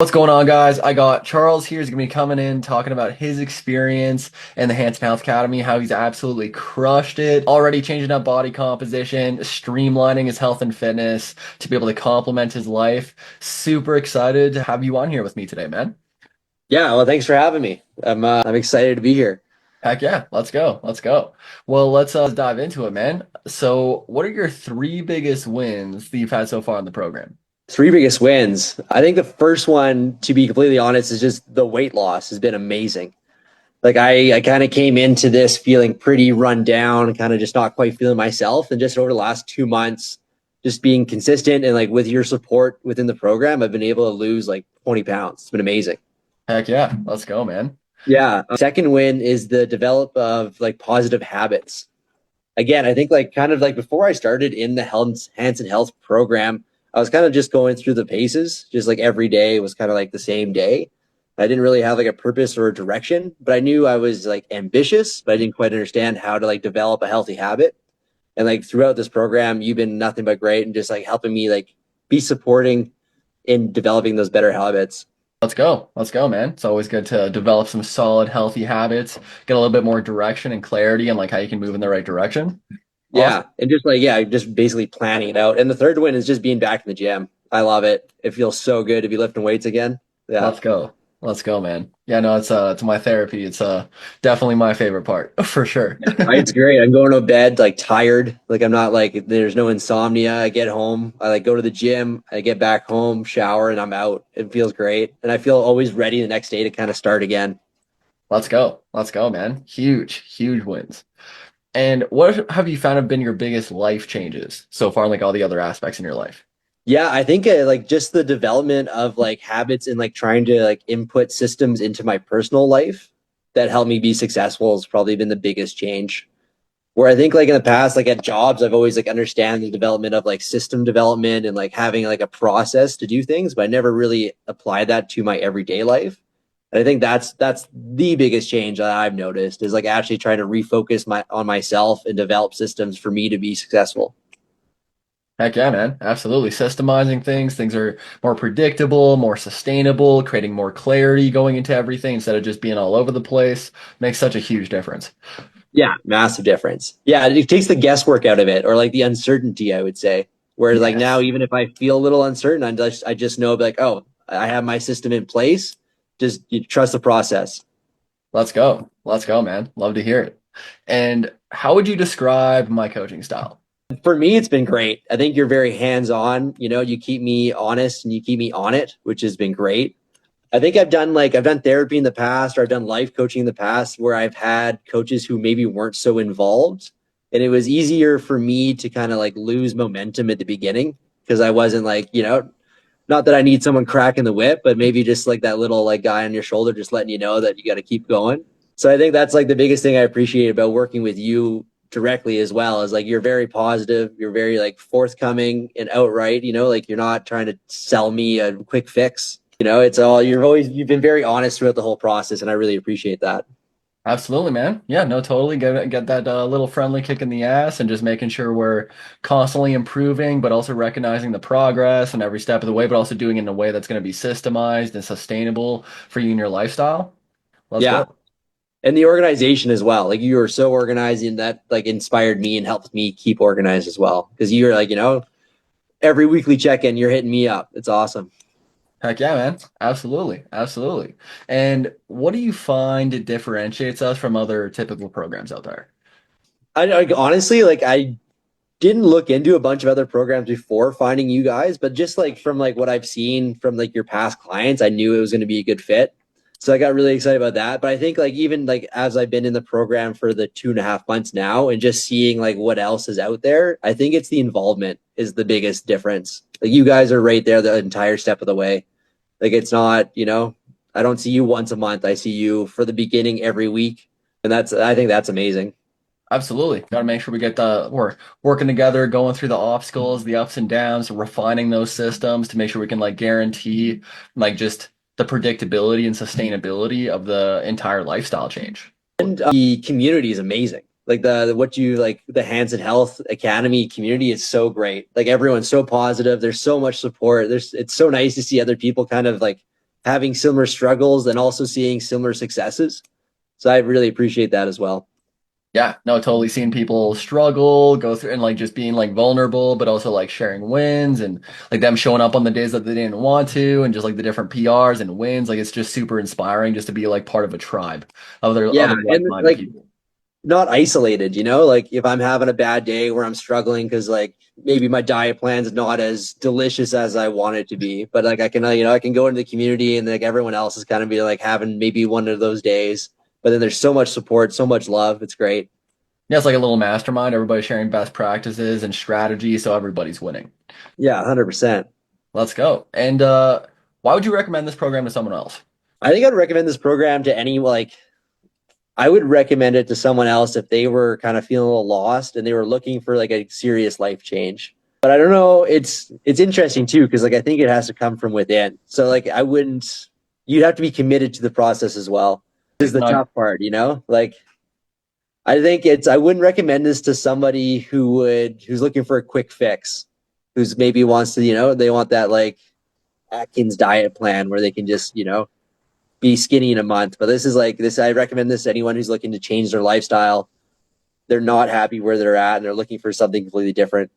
What's going on, guys? I got Charles here. He's gonna be coming in talking about his experience in the Handsome Health Academy, how he's absolutely crushed it, already changing up body composition, streamlining his health and fitness to be able to complement his life. Super excited to have you on here with me today, man. Yeah, well, thanks for having me. I'm excited to be here. Heck yeah, let's go. Let's go. Well, let's dive into it, man. So, what are your three biggest wins that you've had so far in the program? Three biggest wins. I think the first one, to be completely honest, is just the weight loss has been amazing. Like I kind of came into this feeling pretty run down, kind of just not quite feeling myself. And just over the last 2 months, just being consistent and like with your support within the program, I've been able to lose like 20 pounds. It's been amazing. Heck yeah, let's go, man. Yeah. Second win is the develop of like positive habits. Again, I think like kind of like before I started in the Hanson Health program, I was kind of just going through the paces, just like every day was kind of like the same day. I didn't really have like a purpose or a direction, but I knew I was like ambitious, but I didn't quite understand how to like develop a healthy habit. And like throughout this program, you've been nothing but great and just like helping me like be supporting in developing those better habits. Let's go. Let's go, man. It's always good to develop some solid, healthy habits, get a little bit more direction and clarity and like how you can move in the right direction. Yeah. Awesome. And just like, yeah, just basically planning it out. And the third one is just being back in the gym. I love it. It feels so good to be lifting weights again. Yeah. Let's go. Let's go, man. Yeah, no, it's my therapy. It's definitely my favorite part for sure. It's great. I'm going to bed like tired. Like I'm not like there's no insomnia. I get home, I like go to the gym, I get back home, shower, and I'm out. It feels great. And I feel always ready the next day to kind of start again. Let's go. Let's go, man. Huge, huge wins. And what have you found have been your biggest life changes so far, in like all the other aspects in your life? Yeah, I think like just the development of like habits and like trying to like input systems into my personal life that helped me be successful has probably been the biggest change. Where I think like in the past, like at jobs, I've always like understand the development of like system development and like having like a process to do things, but I never really applied that to my everyday life. And I think that's the biggest change that I've noticed is like actually trying to refocus my on myself and develop systems for me to be successful. Heck yeah, man. Absolutely. Systemizing things. Things are more predictable, more sustainable, creating more clarity going into everything instead of just being all over the place makes such a huge difference. Yeah, massive difference. Yeah, it takes the guesswork out of it or like the uncertainty, I would say. Whereas like now, Yes. even if I feel a little uncertain, I just know like, oh, I have my system in place. Just you trust the process. Let's go. Let's go, man. Love to hear it. And how would you describe my coaching style? For me, it's been great. I think you're very hands-on. You know, you keep me honest and you keep me on it, which has been great. I think I've done therapy in the past or I've done life coaching in the past where I've had coaches who maybe weren't so involved. And it was easier for me to kind of like lose momentum at the beginning because I wasn't like, you know, not that I need someone cracking the whip, but maybe just like that little like guy on your shoulder just letting you know that you got to keep going. So I think that's like the biggest thing I appreciate about working with you directly as well is like you're very positive, you're very like forthcoming and outright, you know, like you're not trying to sell me a quick fix. You know, it's all you've been very honest throughout the whole process and I really appreciate that. Absolutely, man. Yeah, no, totally. Get that little friendly kick in the ass and just making sure we're constantly improving, but also recognizing the progress and every step of the way, but also doing it in a way that's going to be systemized and sustainable for you and your lifestyle. Let's Yeah. go. And the organization as well. Like you were so organized and that like inspired me and helped me keep organized as well. Because you're like, you know, every weekly check-in, you're hitting me up. It's awesome. Heck yeah, man. Absolutely. Absolutely. And what do you find differentiates us from other typical programs out there? I honestly like I didn't look into a bunch of other programs before finding you guys, but just like from like what I've seen from like your past clients, I knew it was going to be a good fit. So I got really excited about that. But I think like even like as I've been in the program for the 2.5 months now and just seeing like what else is out there, I think it's the involvement is the biggest difference. Like you guys are right there the entire step of the way. Like it's not, you know, I don't see you once a month. I see you for the beginning every week. And that's I think that's amazing. Absolutely. Got to make sure we're working together, going through the obstacles, the ups and downs, refining those systems to make sure we can like guarantee like just the predictability and sustainability of the entire lifestyle change. And the community is amazing. Like what you like the Hanson Health Academy community is so great. Like everyone's so positive. There's so much support. It's so nice to see other people kind of like having similar struggles and also seeing similar successes. So I really appreciate that as well. Yeah, no, totally seeing people struggle, go through and like just being like vulnerable, but also like sharing wins and like them showing up on the days that they didn't want to and just like the different PRs and wins. Like it's just super inspiring just to be like part of a tribe of Yeah, other and like-minded like people. not isolated, you know, like if I'm having a bad day where I'm struggling because like maybe my diet plan's not as delicious as I want it to be, but like I can, I can go into the community and like everyone else is kind of be like having maybe one of those days, but then there's so much support, so much love. It's great. Yeah, it's like a little mastermind, everybody sharing best practices and strategies, so everybody's winning. Yeah, 100%. Let's go. And why would you recommend this program to someone else? I think I'd recommend this program to any like I would recommend it to someone else if they were kind of feeling a little lost and they were looking for like a serious life change. But I don't know, it's interesting too because like I think it has to come from within. So like I wouldn't you'd have to be committed to the process as well. This is the No, tough part, you know? Like I think it's I wouldn't recommend this to somebody who's looking for a quick fix, who's maybe wants to, they want that like Atkins diet plan where they can just, be skinny in a month. But this is like this. I recommend this to anyone who's looking to change their lifestyle. They're not happy where they're at, and they're looking for something completely different.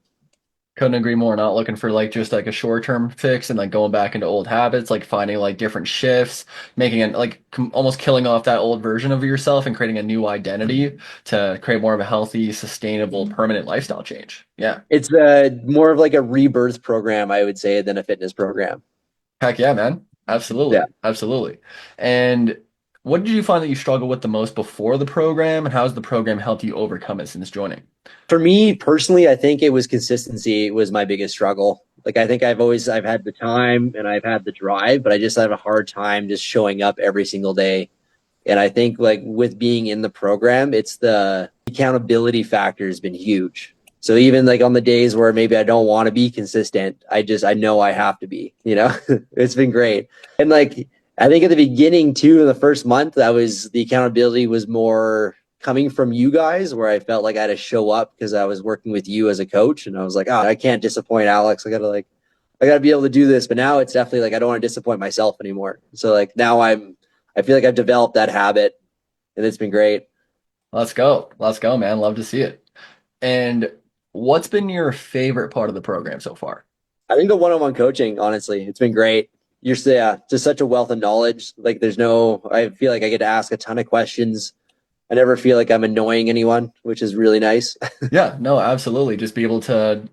couldn't agree more. Not looking for like just like a short-term fix and like going back into old habits, like finding like different shifts, making it like almost killing off that old version of yourself and creating a new identity to create more of a healthy, sustainable, permanent lifestyle change. Yeah. It's more of like a rebirth program, I would say, than a fitness program. Heck yeah, man. Yeah. Absolutely. Absolutely. And what did you find that you struggled with the most before the program, and how has the program helped you overcome it since joining? For me personally, I think it was consistency was my biggest struggle. Like I think I've had the time and I've had the drive, but I just have a hard time just showing up every single day. And I think like with being in the program, it's the accountability factor has been huge. So even like on the days where maybe I don't want to be consistent, I know I have to be, it's been great. And like I think at the beginning too, in the first month, that was the accountability was more coming from you guys where I felt like I had to show up because I was working with you as a coach and I was like, oh, I can't disappoint Alex. I gotta be able to do this. But now it's definitely like I don't want to disappoint myself anymore. So like now I feel like I've developed that habit and it's been great. Let's go. Let's go, man. Love to see it. And what's been your favorite part of the program so far? I think the one-on-one coaching, honestly, it's been great. Yeah, just such a wealth of knowledge. Like I feel like I get to ask a ton of questions. I never feel like I'm annoying anyone, which is really nice. Yeah, no, absolutely. Just be able to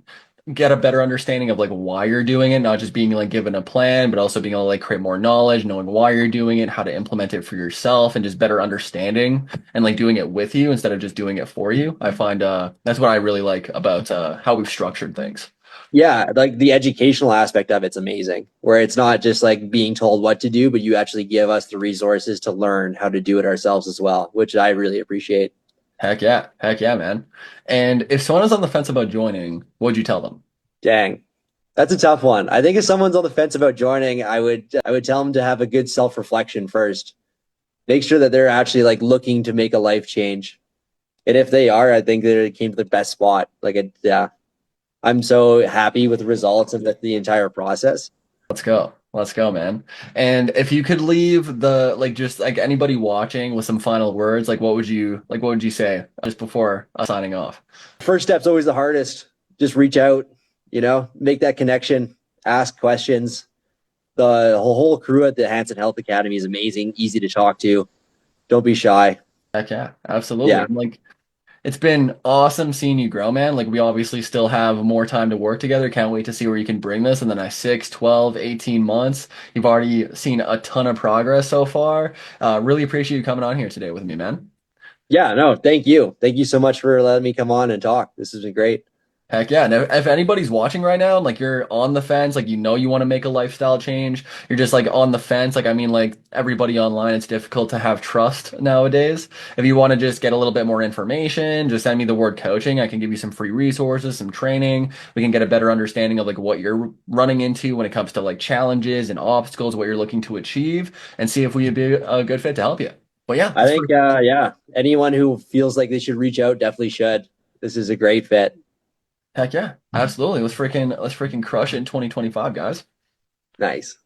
get a better understanding of like why you're doing it, not just being like given a plan, but also being able to like create more knowledge, knowing why you're doing it, how to implement it for yourself, and just better understanding and like doing it with you instead of just doing it for you. I find that's what I really like about how we've structured things. Yeah, like the educational aspect of it's amazing, where it's not just like being told what to do, but you actually give us the resources to learn how to do it ourselves as well, which I really appreciate. Heck yeah. Heck yeah, man. And if someone is on the fence about joining, what'd you tell them? Dang. That's a tough one. I think if someone's on the fence about joining, I would tell them to have a good self-reflection first. Make sure that they're actually like looking to make a life change. And if they are, I think they came to the best spot. Yeah, I'm so happy with the results of the entire process. Let's go. Let's go, man. And if you could leave the like just like anybody watching with some final words, like what would you say just before signing off? First step's always the hardest. Just reach out, make that connection, ask questions. The whole crew at the Hanson Health Academy is amazing, easy to talk to. Don't be shy. Heck yeah, absolutely. Yeah. And like it's been awesome seeing you grow, man. Like we obviously still have more time to work together. Can't wait to see where you can bring this in the next 6, 12, 18 months. You've already seen a ton of progress so far. Really appreciate you coming on here today with me, man. Yeah, no, thank you. Thank you so much for letting me come on and talk. This has been great. Heck yeah. And if anybody's watching right now, like you're on the fence, like you know you want to make a lifestyle change, you're just like on the fence. Like I mean, like everybody online, it's difficult to have trust nowadays. If you want to just get a little bit more information, just send me the word coaching. I can give you some free resources, some training. We can get a better understanding of like what you're running into when it comes to like challenges and obstacles, what you're looking to achieve, and see if we would be a good fit to help you. But yeah, I think, yeah, anyone who feels like they should reach out definitely should. This is a great fit. heck yeah, absolutely. Let's freaking crush it in 2025, guys. Nice.